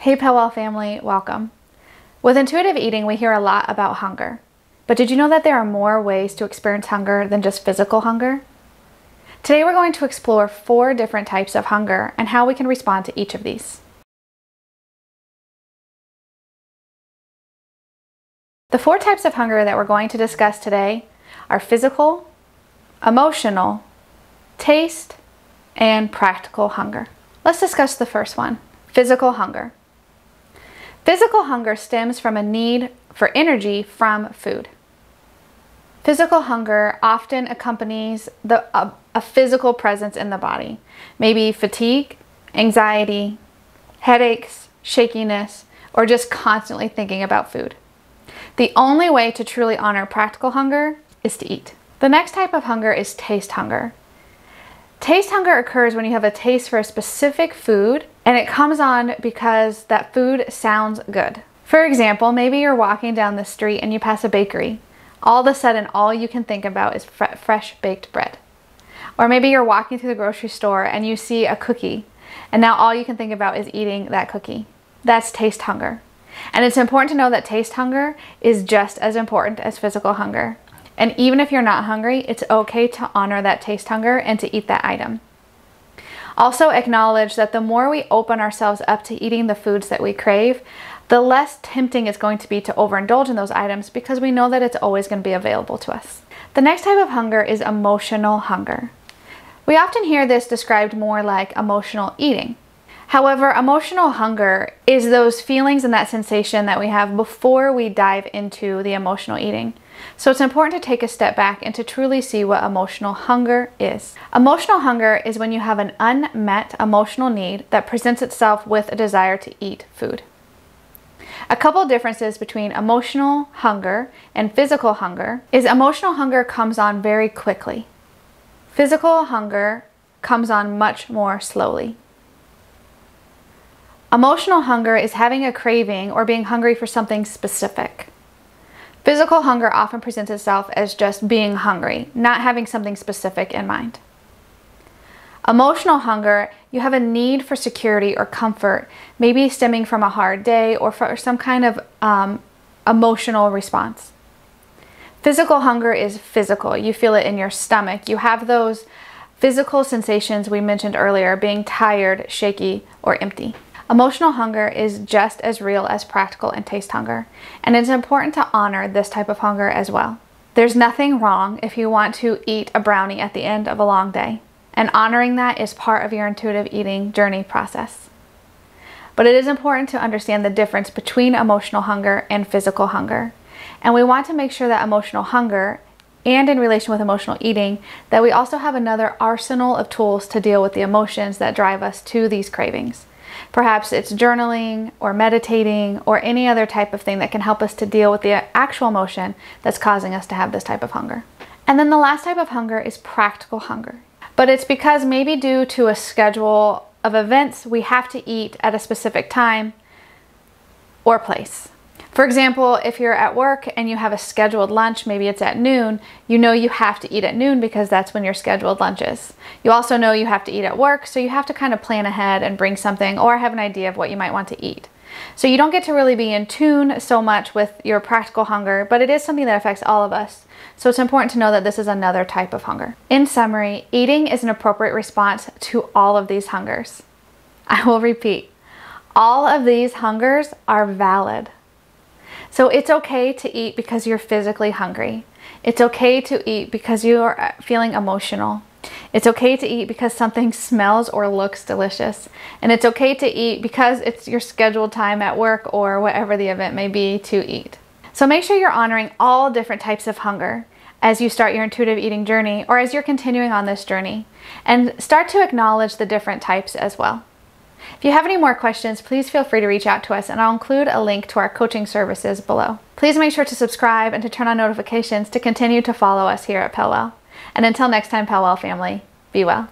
Hey PELWELL family, welcome. With intuitive eating, we hear a lot about hunger. But did you know that there are more ways to experience hunger than just physical hunger? Today we're going to explore 4 different types of hunger and how we can respond to each of these. The 4 types of hunger that we're going to discuss today are physical, emotional, taste, and practical hunger. Let's discuss the first one, physical hunger. Physical hunger stems from a need for energy from food. Physical hunger often accompanies a physical presence in the body, maybe fatigue, anxiety, headaches, shakiness, or just constantly thinking about food. The only way to truly honor practical hunger is to eat. The next type of hunger is taste hunger. Taste hunger occurs when you have a taste for a specific food and it comes on because that food sounds good. For example, maybe you're walking down the street and you pass a bakery. All of a sudden, all you can think about is fresh baked bread. Or maybe you're walking through the grocery store and you see a cookie and now all you can think about is eating that cookie. That's taste hunger. And it's important to know that taste hunger is just as important as physical hunger. And even if you're not hungry, it's okay to honor that taste hunger and to eat that item. Also acknowledge that the more we open ourselves up to eating the foods that we crave, the less tempting it's going to be to overindulge in those items because we know that it's always going to be available to us. The next type of hunger is emotional hunger. We often hear this described more like emotional eating. However, emotional hunger is those feelings and that sensation that we have before we dive into the emotional eating. So it's important to take a step back and to truly see what emotional hunger is. Emotional hunger is when you have an unmet emotional need that presents itself with a desire to eat food. A couple differences between emotional hunger and physical hunger is emotional hunger comes on very quickly. Physical hunger comes on much more slowly. Emotional hunger is having a craving or being hungry for something specific. Physical hunger often presents itself as just being hungry, not having something specific in mind. Emotional hunger, you have a need for security or comfort, maybe stemming from a hard day or for some kind of emotional response. Physical hunger is physical. You feel it in your stomach. You have those physical sensations we mentioned earlier, being tired, shaky, or empty. Emotional hunger is just as real as practical and taste hunger, and it's important to honor this type of hunger as well. There's nothing wrong if you want to eat a brownie at the end of a long day, and honoring that is part of your intuitive eating journey process. But it is important to understand the difference between emotional hunger and physical hunger, and we want to make sure that emotional hunger and in relation with emotional eating, that we also have another arsenal of tools to deal with the emotions that drive us to these cravings. Perhaps it's journaling or meditating or any other type of thing that can help us to deal with the actual emotion that's causing us to have this type of hunger. And then the last type of hunger is practical hunger. But it's because maybe due to a schedule of events, we have to eat at a specific time or place. For example, if you're at work and you have a scheduled lunch, maybe it's at noon, you know you have to eat at noon because that's when your scheduled lunch is. You also know you have to eat at work, so you have to kind of plan ahead and bring something or have an idea of what you might want to eat. So you don't get to really be in tune so much with your practical hunger, but it is something that affects all of us. So it's important to know that this is another type of hunger. In summary, eating is an appropriate response to all of these hungers. I will repeat, all of these hungers are valid. So it's okay to eat because you're physically hungry. It's okay to eat because you are feeling emotional. It's okay to eat because something smells or looks delicious. And it's okay to eat because it's your scheduled time at work or whatever the event may be to eat. So make sure you're honoring all different types of hunger as you start your intuitive eating journey or as you're continuing on this journey. And start to acknowledge the different types as well. If you have any more questions, please feel free to reach out to us, and I'll include a link to our coaching services below. Please make sure to subscribe and to turn on notifications to continue to follow us here at PELWELL. And until next time, PELWELL family, be well.